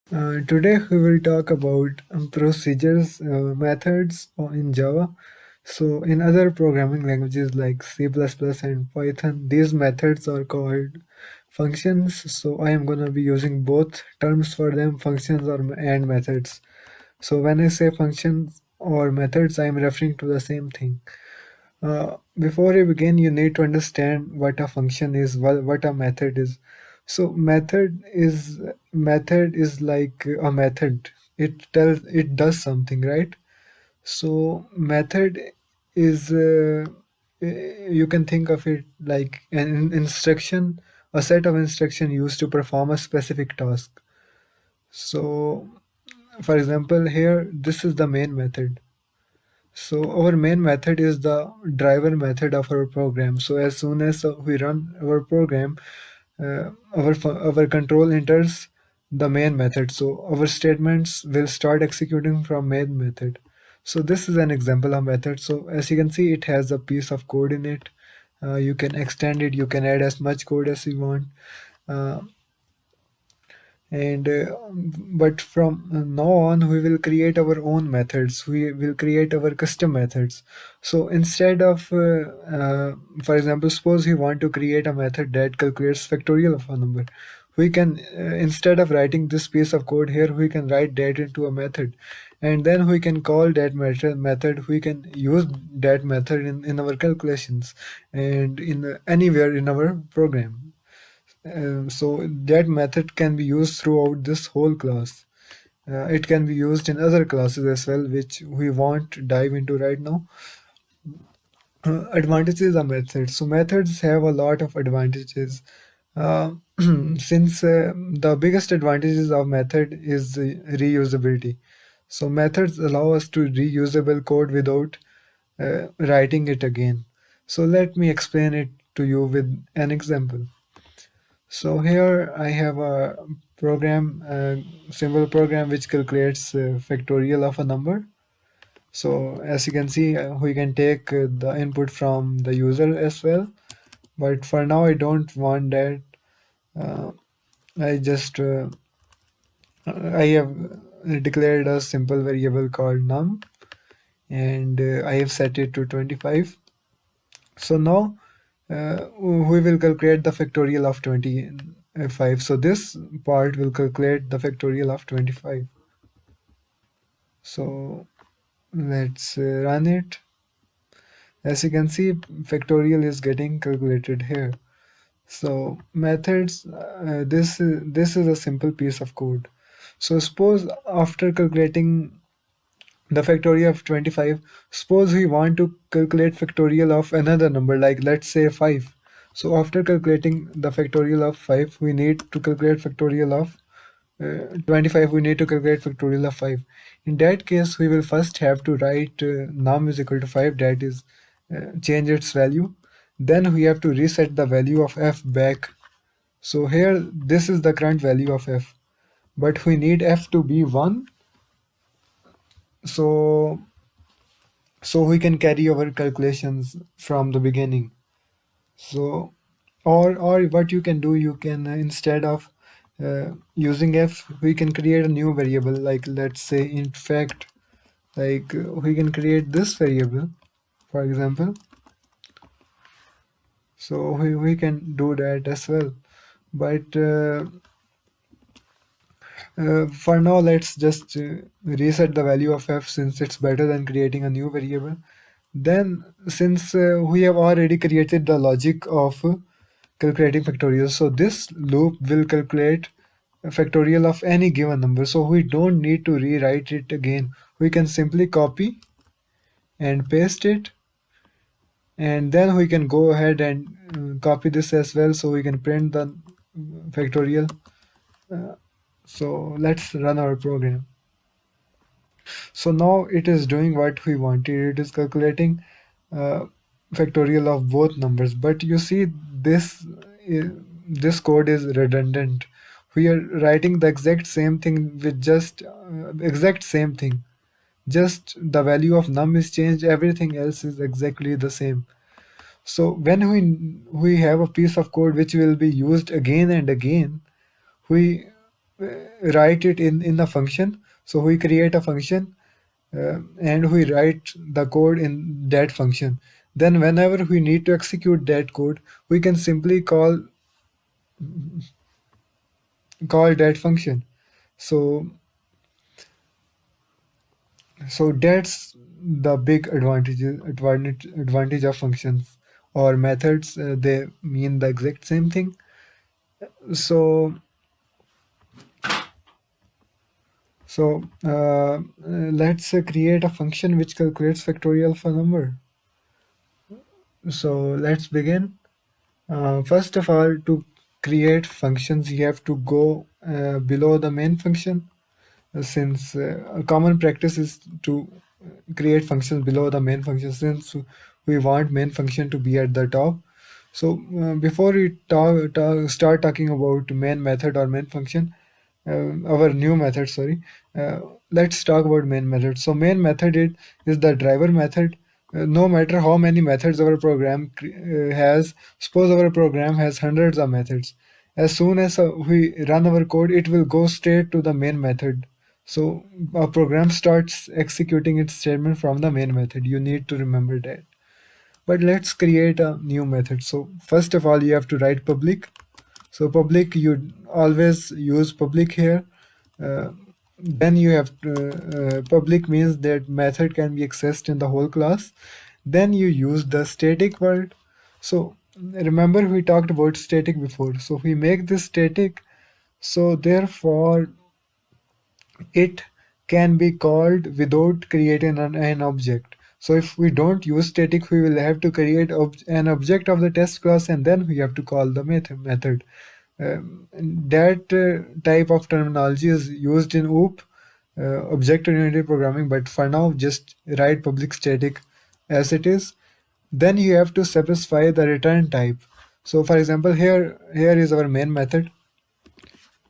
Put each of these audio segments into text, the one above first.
Today we will talk about procedures, methods in Java. So in other programming languages like C++ and Python, these methods are called functions. So I am going to be using both terms for them, functions or and methods. So when I say functions or methods, I am referring to the same thing. Before you begin, you need to understand what a function is, what a method is. So method is like a method. It does something, right? So method is you can think of it like an instruction, a set of instruction used to perform a specific task. So for example, here this is the main method. So our main method is the driver method of our program. So as soon as we run our program, our control enters the main method. So our statements will start executing from main method. So this is an example of method. So as you can see, it has a piece of code in it. You can extend it. You can add as much code as you want. Uh, and but from now on we will create our own methods, we will create our custom methods. So instead of for example, suppose we want to create a method that calculates factorial of a number, we can instead of writing this piece of code here, we can write that into a method, and then we can call that method, we can use that method in our calculations and in anywhere in our program. So that method can be used throughout this whole class. It can be used in other classes as well, which we won't dive into right now. Advantages of methods. So methods have a lot of advantages. Uh, since the biggest advantages of method is reusability. So methods allow us to reusable code without writing it again. So let me explain it to you with an example. So here I have a program, a simple program which calculates factorial of a number. So as you can see, we can take the input from the user as well. But for now, I don't want that. Uh, I just I have declared a simple variable called num, and I have set it to 25. So now we will calculate the factorial of 25. So this part will calculate the factorial of 25. So let's run it. As you can see, factorial is getting calculated here. So methods, this is a simple piece of code. So suppose after calculating the factorial of 25, suppose we want to calculate factorial of another number, like let's say 5. So after calculating the factorial of 5, we need to calculate factorial of 25, we need to calculate factorial of 5. In that case, we will first have to write num is equal to 5, that is, change its value. Then we have to reset the value of f back. So here, this is the current value of f, but we need f to be 1. So we can carry our calculations from the beginning. So or what you can do, you can instead of using f, we can create a new variable, like let's say in fact, like we can create this variable, for example. So we can do that as well, but for now, let's just reset the value of f, since it's better than creating a new variable. Then, since we have already created the logic of calculating factorial, so this loop will calculate a factorial of any given number. So we don't need to rewrite it again. We can simply copy and paste it, and then we can go ahead and copy this as well, so we can print the factorial. So let's run our program. So now it is doing what we wanted. It is calculating uh, factorial of both numbers. But you see, i- this code is redundant. We are writing the exact same thing with just exact same thing. Just the value of num is changed. Everything else is exactly the same. So when we have a piece of code which will be used again and again, we write it in a function. So we create a function and we write the code in that function. Then whenever we need to execute that code, we can simply call that function. So so that's the big advantage of functions or methods. They mean the exact same thing. So let's create a function which calculates factorial of a number. So let's begin. First of all, to create functions, you have to go below the main function, since a common practice is to create functions below the main function, since we want main function to be at the top. So before we start talking about main method or main function, our new method, sorry, uh, let's talk about main method. So main method is the driver method. No matter how many methods our program has, suppose our program has hundreds of methods. As soon as we run our code, it will go straight to the main method. So our program starts executing its statement from the main method. You need to remember that. But let's create a new method. So first of all, you have to write public. So public, you always use public here. Uh, then you have public means that method can be accessed in the whole class. Then you use the static word. So remember we talked about static before. So we make this static. So therefore it can be called without creating an object. So if we don't use static, we will have to create an object of the test class, and then we have to call the method. That type of terminology is used in OOP, object-oriented programming, but for now, just write public static as it is. Then you have to specify the return type. So for example, here is our main method.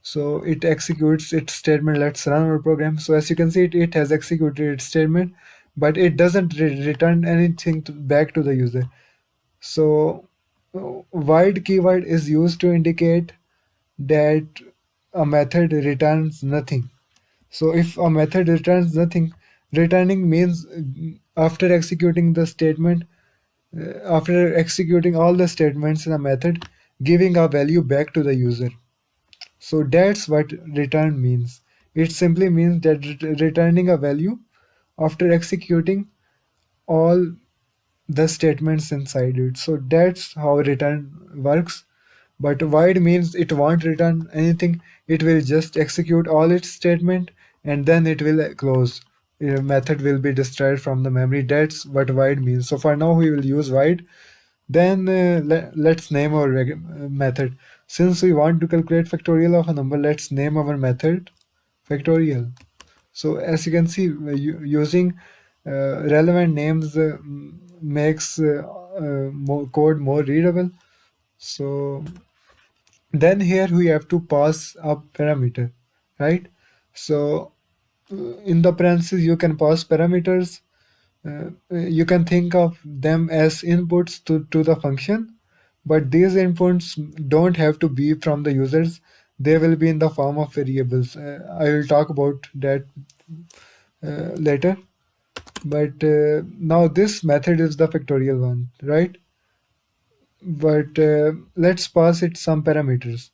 So it executes its statement. Let's run our program. So as you can see, it has executed its statement, but it doesn't return anything back to the user. So void keyword is used to indicate that a method returns nothing. So if a method returns nothing, returning means after executing the statement, after executing all the statements in a method, giving a value back to the user. So that's what return means. It simply means that returning a value after executing all the statements inside it. So that's how return works. But void means it won't return anything. It will just execute all its statement and then it will close. A method will be destroyed from the memory. That's what void means. So for now we will use void. Then let's name our method. Since we want to calculate factorial of a number, let's name our method factorial. So as you can see, using relevant names makes code more readable. So then here we have to pass a parameter, right? So in the parentheses you can pass parameters. You can think of them as inputs to the function, but these inputs don't have to be from the users. They will be in the form of variables. I will talk about that later. But now this method is the factorial one, right? But let's pass it some parameters.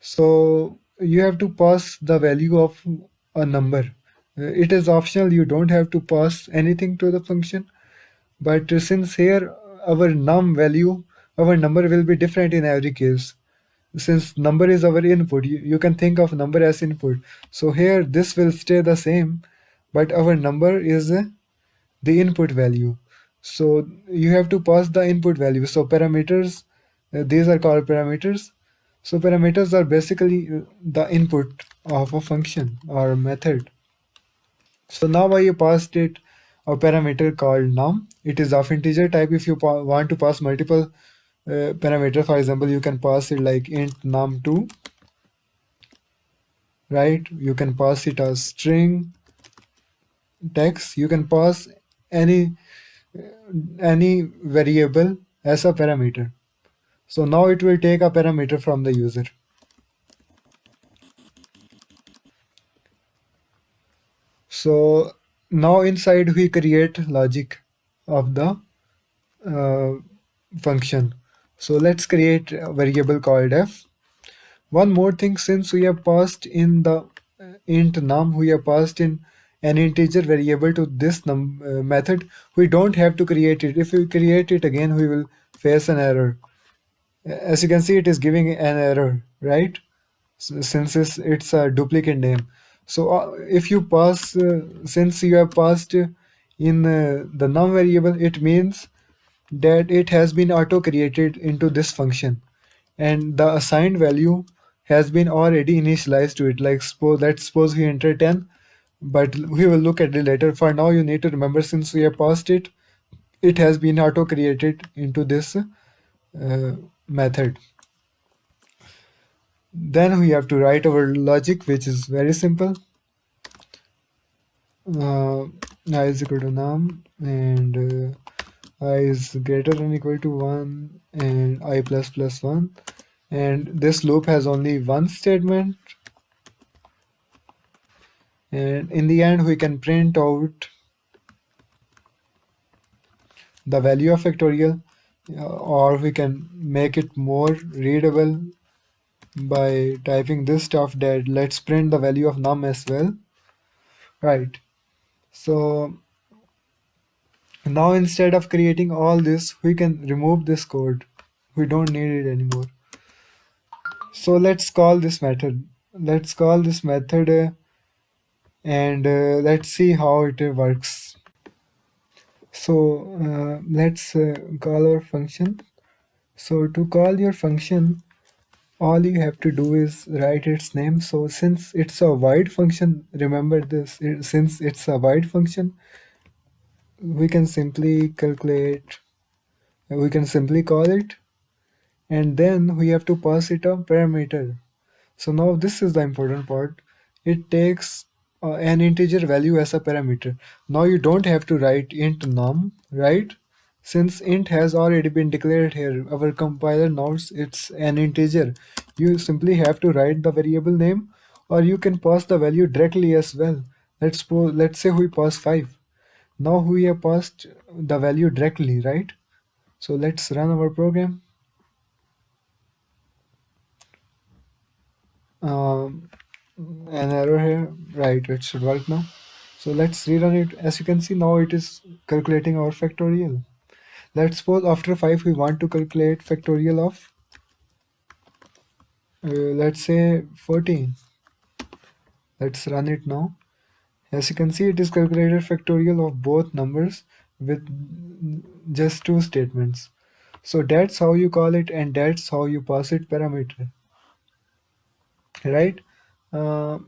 So you have to pass the value of a number. It is optional. You don't have to pass anything to the function. But since here our num value, our number will be different in every case. Since number is our input, you can think of number as input. So here this will stay the same, but our number is the input value. So you have to pass the input value. So parameters, these are called parameters. So parameters are basically the input of a function or method. So now I passed it a parameter called num. It is of integer type. If you want to pass multiple parameter, for example, you can pass it like int num2, right? You can pass it as string text. You can pass any any variable as a parameter. So now it will take a parameter from the user. So now inside we create logic of the uh, function. So let's create a variable called f. One more thing, since we have passed in the int num, we have passed in an integer variable to this method, we don't have to create it. If we create it again, we will face an error. As you can see, it is giving an error, right? Since it's a duplicate name. So if you pass, since you have passed in the num variable, it means that it has been auto created into this function, and the assigned value has been already initialized to it. Like let's suppose we enter 10, but we will look at it later. For now, you need to remember, since we have passed it, it has been auto created into this method. Then we have to write our logic, which is very simple. uh, I is equal to num, and I is greater than equal to 1, and I plus plus 1, and this loop has only one statement, and in the end we can print out the value of factorial, or we can make it more readable by typing this stuff, that let's print the value of num as well, right? So now instead of creating all this, we can remove this code. We don't need it anymore. So let's call this method. Let's call this method and let's see how it works. So let's call our function. So to call your function, all you have to do is write its name. So since it's a void function, remember this, since it's a void function, we can simply calculate, we can simply call it, and then we have to pass it a parameter. So now this is the important part. It takes an integer value as a parameter. Now you don't have to write int num, right? Since int has already been declared here, our compiler knows it's an integer. You simply have to write the variable name, or you can pass the value directly as well. Let's say we pass 5. Now we have passed the value directly, right? So let's run our program. Um, an error here, right? It should work now. So let's rerun it. As you can see, now it is calculating our factorial. Let's suppose after 5 we want to calculate factorial of let's say 14. Let's run it now. As you can see, it is calculated factorial of both numbers with just two statements. So that's how you call it, and that's how you pass it parameter, right? Uh,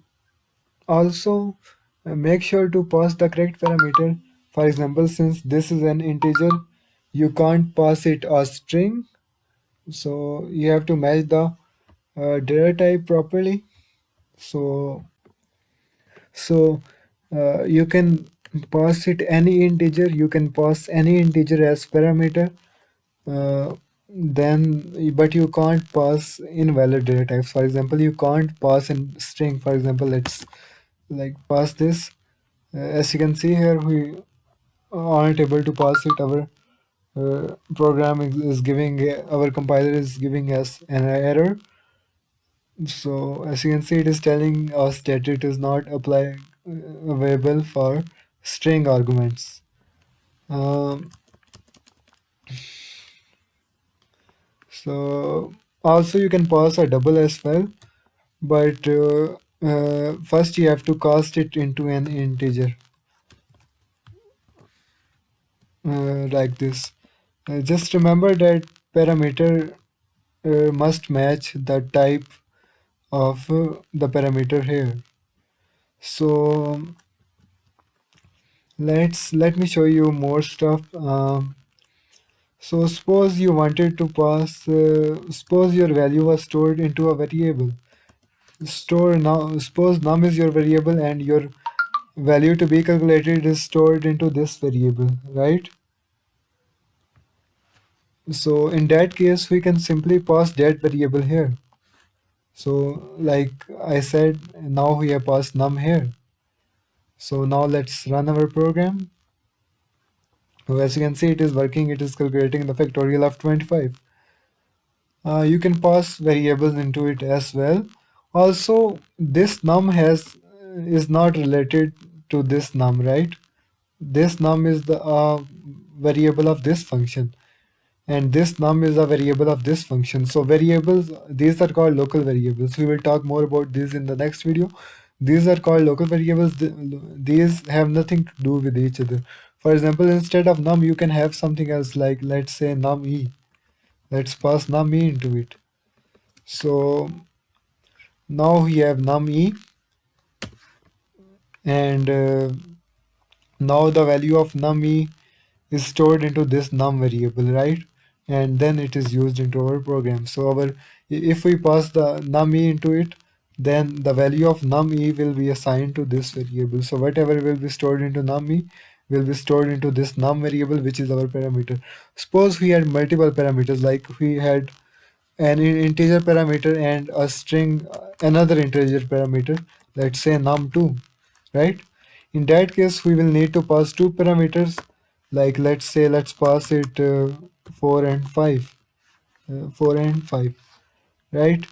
Also, make sure to pass the correct parameter. For example, since this is an integer, you can't pass it a string. So you have to match the data type properly. So you can pass it any integer. You can pass any integer as parameter. Then, but you can't pass invalid data types. For example, you can't pass in string. For example, let's like pass this. As you can see here, we aren't able to pass it. Our program is giving, our compiler is giving us an error. So as you can see, it is telling us that it is not available for string arguments. Um, so also you can pass a double as well, but first you have to cast it into an integer like this. Just remember that parameter must match the type of the parameter here. So let me show you more stuff. So suppose you wanted to pass, suppose your value was stored into a variable. Store now, suppose num is your variable and your value to be calculated is stored into this variable, right? So in that case, we can simply pass that variable here. So like I said, now we have passed num here. So now let's run our program. So as you can see, it is working. It is calculating the factorial of 25. You can pass variables into it as well. Also, this num has is not related to this num, right? This num is the variable of this function, and this num is a variable of this function. So variables, these are called local variables. We will talk more about this in the next video. These are called local variables. These have nothing to do with each other. For example, instead of num, you can have something else like, let's say, num e. Let's pass num e into it. So now we have num e, and now the value of num e is stored into this num variable, right? And then it is used into our program. So if we pass the num e into it, then the value of num e will be assigned to this variable. So whatever will be stored into num e will be stored into this num variable, which is our parameter. Suppose we had multiple parameters, like we had an integer parameter and a string, another integer parameter, let's say num2, right? In that case, we will need to pass two parameters, like let's say let's pass it 4 and 5, 4 and 5, right?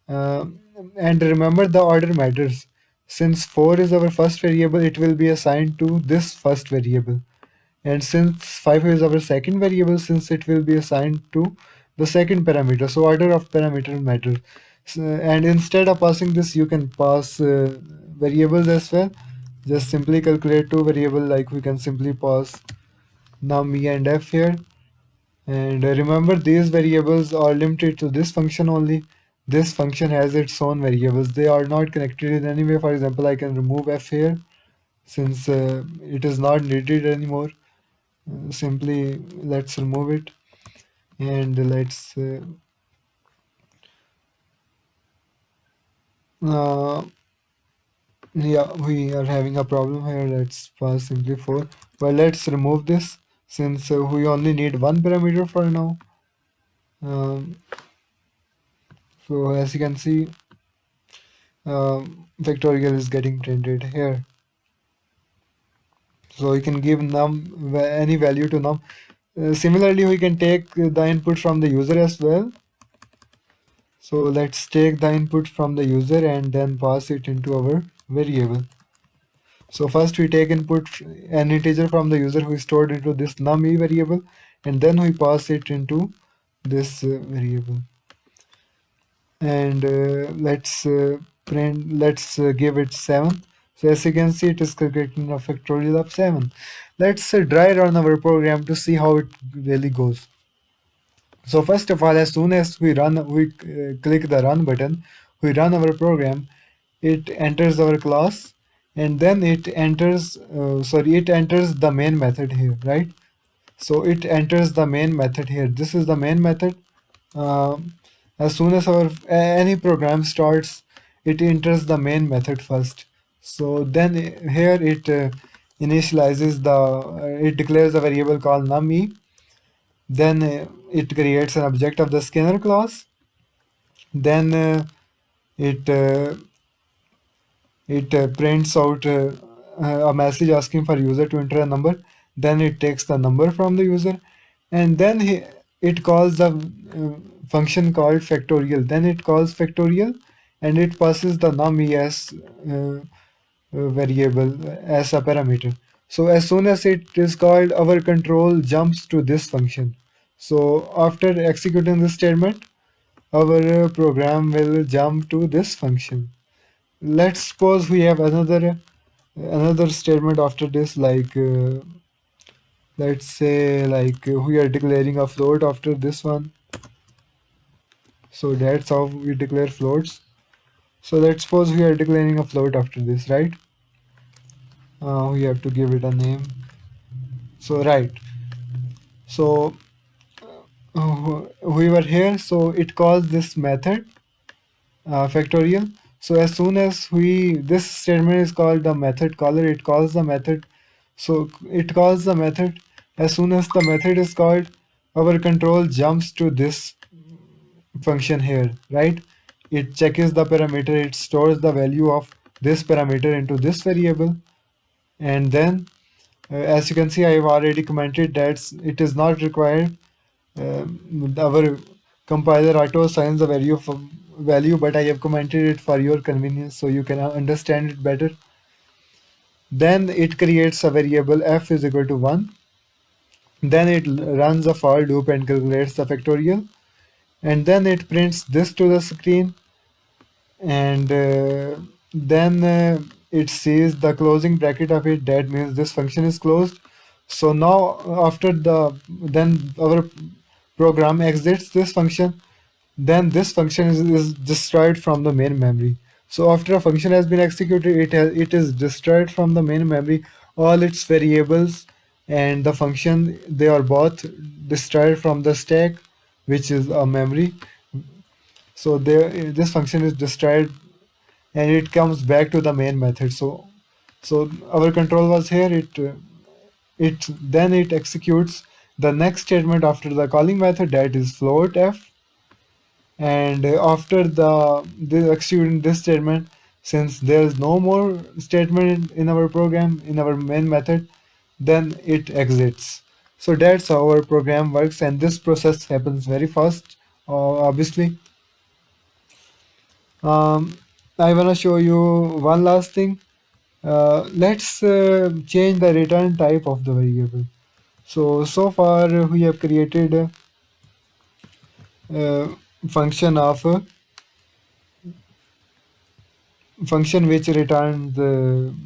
Um, and remember, the order matters. Since 4 is our first variable, it will be assigned to this first variable. And since 5 is our second variable, since it will be assigned to the second parameter, so order of parameter matters. And instead of passing this, you can pass variables as well. Just simply calculate two variable, like we can simply pass num e and f here. And remember, these variables are limited to this function only. This function has its own variables. They are not connected in any way. For example, I can remove f here since it is not needed anymore. Simply let's remove it, and let's uh, yeah, we are having a problem here. Let's pass simply 4, but let's remove this since we only need one parameter for now. um, so as you can see, factorial is getting printed here. So you can give num any value to num. Similarly, we can take the input from the user as well. So let's take the input from the user and then pass it into our variable. So first we take input an integer from the user who is stored into this num e variable, and then we pass it into this variable. And let's give it 7. So as you can see, it is calculating a factorial of 7. Let's dry run our program to see how it really goes. So first of all, as soon as we click the run button, we run our program. It enters our class, and then it enters the main method here, right? So it enters the main method here. This is the main method. Um, as soon as any program starts, it enters the main method first. So then here it initializes it declares a variable called num.e. Then it creates an object of the scanner class. Then it uh, it prints out a message asking for user to enter a number. Then it takes the number from the user, and then it calls the function called factorial. Then it calls factorial, and it passes the num as variable as a parameter. So as soon as it is called, our control jumps to this function. So after executing this statement, our program will jump to this function. Let's suppose we have another statement after this, like let's say like we are declaring a float after this one. So that's how we declare floats. So let's suppose we are declaring a float after this, right? We have to give it a name. So right, so we were here, so it calls this method factorial. So as soon as this statement is called the method caller, it calls the method. So it calls the method. As soon as the method is called, our control jumps to this function here, right? It checks the parameter, it stores the value of this parameter into this variable, And then as you can see, I have already commented that it is not required. Our compiler auto assigns the value, but I have commented it for your convenience so you can understand it better. Then it creates a variable f is equal to 1. Then it runs a for loop and calculates the factorial. And then it prints this to the screen. And then it sees the closing bracket of it. That means this function is closed. So now then our program exits this function. Then this function is destroyed from the main memory. So after a function has been executed, it is destroyed from the main memory. All its variables and the function, they are both destroyed from the stack, which is a memory. So this function is destroyed and it comes back to the main method. So our control was here. It executes the next statement after the calling method, that is float f. And after the executing this statement, since there is no more statement in our program, in our main method, then it exits. So that's how our program works, and this process happens very fast, obviously. um, I want to show you one last thing. Let's change the return type of the variable. So far we have created a function of function which returns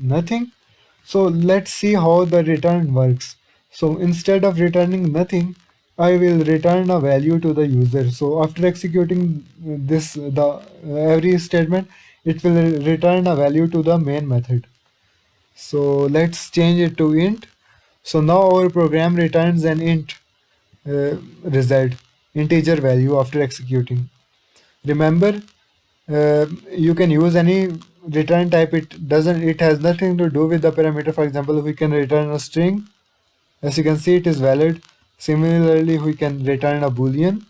nothing. So let's see how the return works. So instead of returning nothing, I will return a value to the user. So after executing the every statement, it will return a value to the main method. So let's change it to int. So now our program returns an int result, integer value after executing. Remember, you can use any return type. It has nothing to do with the parameter. For example, we can return a string. As you can see, it is valid. Similarly, we can return a boolean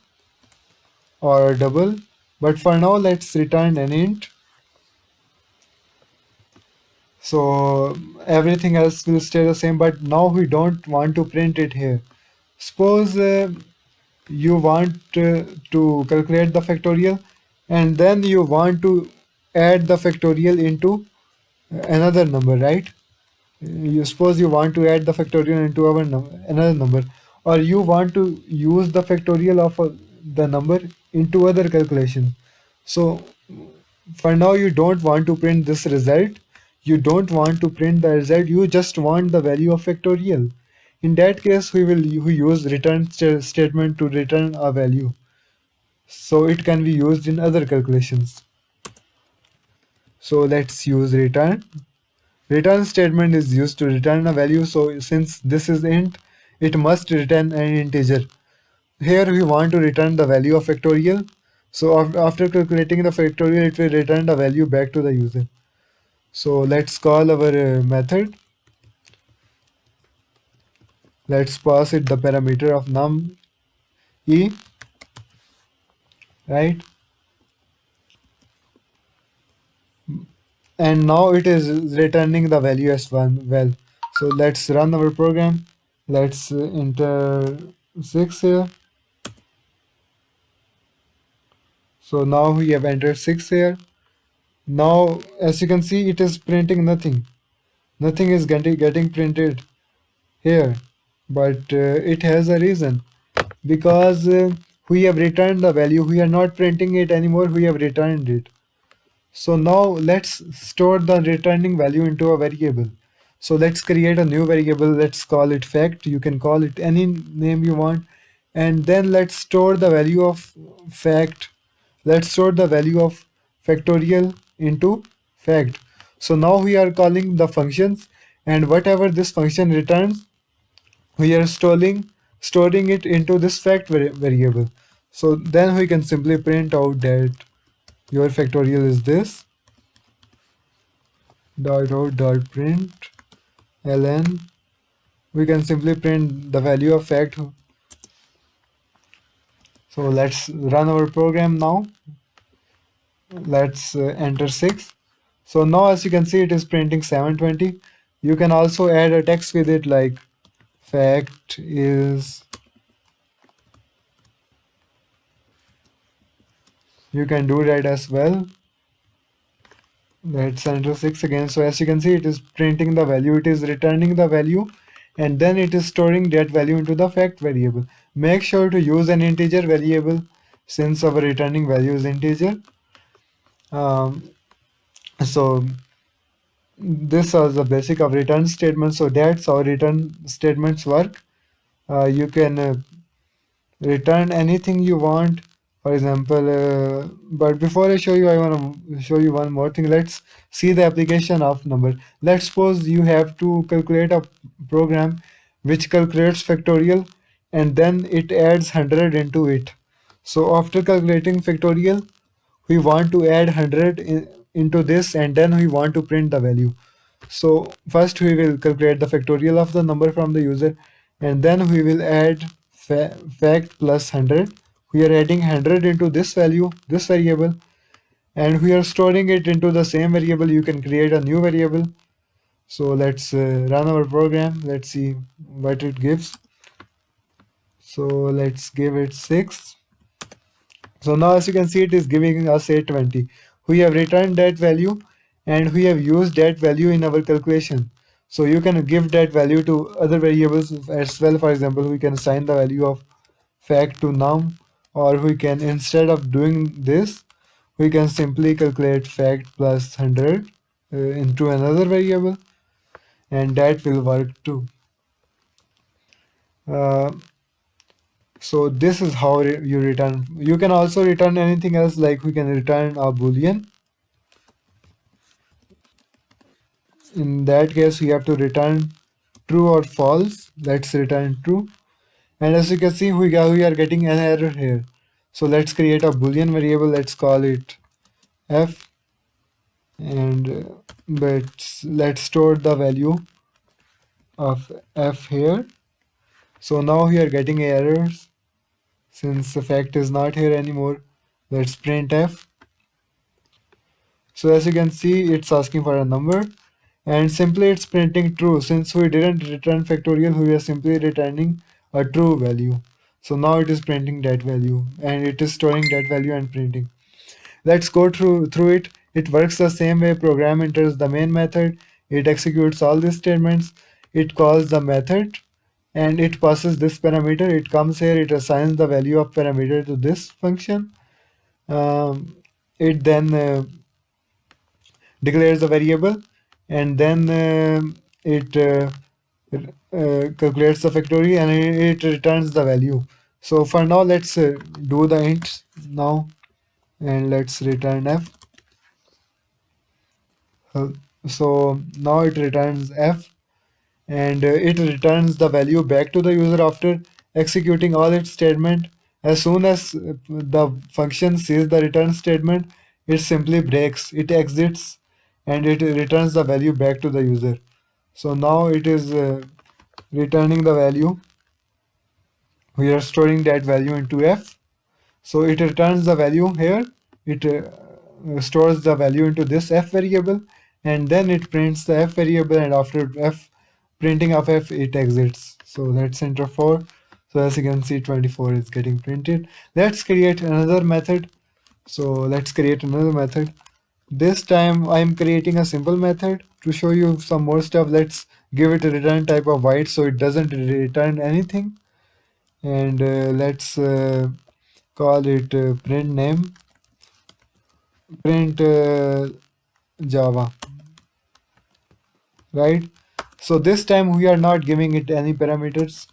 or a double. But for now, let's return an int. So everything else will stay the same, but now we don't want to print it here. Suppose you want to calculate the factorial, and then you want to add the factorial into another number, right? You suppose you want to add the factorial into another number, or you want to use the factorial of the number into other calculation. So for now you don't want to print this result. You don't want to print the result. You just want the value of factorial. In that case, we use return statement to return a value. So it can be used in other calculations. So let's use return. Return statement is used to return a value. So since this is int, it must return an integer. Here we want to return the value of factorial. So after calculating the factorial, it will return the value back to the user. So let's call our method. Let's pass it the parameter of num e, right? And now it is returning the value as 1. Well, so let's run our program. Let's enter 6 here. So now we have entered 6 here. Now as you can see, it is printing nothing. Nothing is getting printed here, but it has a reason, because we have returned the value. We are not printing it anymore, we have returned it. So now let's store the returning value into a variable. So let's create a new variable. Let's call it fact. You can call it any name you want. And then let's store the value of fact. Let's store the value of factorial into fact. So now we are calling the functions, and whatever this function returns, we are storing it into this fact variable. So then we can simply print out that your factorial is this dot out dot print ln. We can simply print the value of fact. So let's run our program now. Let's enter 6. So now as you can see, it is printing 720. You can also add a text with it like fact is. You can do that as well. Let's enter 6 again. So as you can see, it is printing the value, it is returning the value, and then it is storing that value into the fact variable. Make sure to use an integer variable since our returning value is integer. Um, so this is the basic of return statement. So that's how return statements work. You can return anything you want, for example, but before I show you, I want to show you one more thing. Let's see the application of number. Let's suppose you have to calculate a program which calculates factorial and then it adds 100 into it. So after calculating factorial, we want to add 100 into this, and then we want to print the value. So first we will calculate the factorial of the number from the user, and then we will add fact plus 100. We are adding 100 into this value, this variable, and we are storing it into the same variable. You can create a new variable. So let's run our program. Let's see what it gives. So let's give it 6. So now as you can see, it is giving us 820. We have returned that value and we have used that value in our calculation. So you can give that value to other variables as well. For example, we can assign the value of fact to num, or we can, instead of doing this, we can simply calculate fact plus 100 into another variable, and that will work too. Uh, so this is how you return. You can also return anything else, like we can return a boolean. In that case, we have to return true or false. Let's return true. And as you can see, we are getting an error here. So let's create a boolean variable. Let's call it f, and let's store the value of f here. So now we are getting errors since the fact is not here anymore. Let's print f. So as you can see, it's asking for a number, and simply it's printing true. Since we didn't return factorial, we are simply returning a true value. So now it is printing that value, and it is storing that value and printing. Let's go through it. It works the same way. Program enters the main method. It executes all these statements. It calls the method, and it passes this parameter. It comes here. It assigns the value of parameter to this function. It then declares the variable, and then it calculates the factorial, and it returns the value. So for now, let's do the int now, and let's return f. Uh, so now it returns f, and it returns the value back to the user after executing all its statement. As soon as the function sees the return statement, it simply breaks, it exits, and it returns the value back to the user. So now it is returning the value. We are storing that value into f. So it returns the value here. It stores the value into this f variable, and then it prints the f variable, and after f printing of f, it exits. So let's enter 4. So as you can see, 24 is getting printed. Let's create another method. So let's create another method. This time I'm creating a simple method to show you some more stuff. Let's give it a return type of white, so it doesn't return anything. And let's call it print name, print Java, right? So this time we are not giving it any parameters.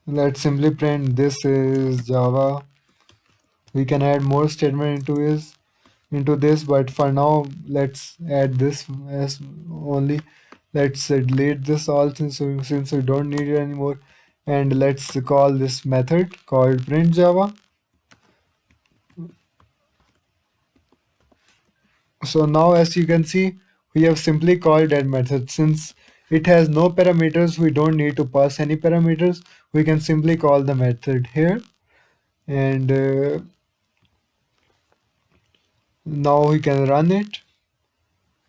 Let's simply print this is Java. We can add more statement into this, but for now let's add this as only. Let's delete this all since we don't need it anymore, and let's call this method called print Java. So now as you can see, we have simply called that method. Since it has no parameters, we don't need to pass any parameters. We can simply call the method here. and now we can run it.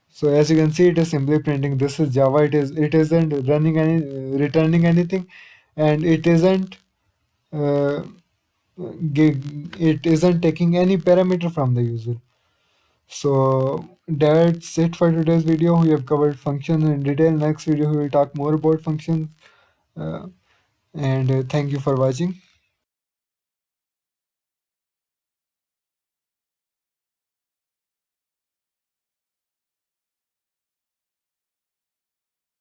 So as you can see, it is simply printing this is Java. It isn't running any returning anything, and uh, it isn't taking any parameter from the user. So that's it for today's video. We have covered functions in detail. Next video we will talk more about functions. Uh, and thank you for watching.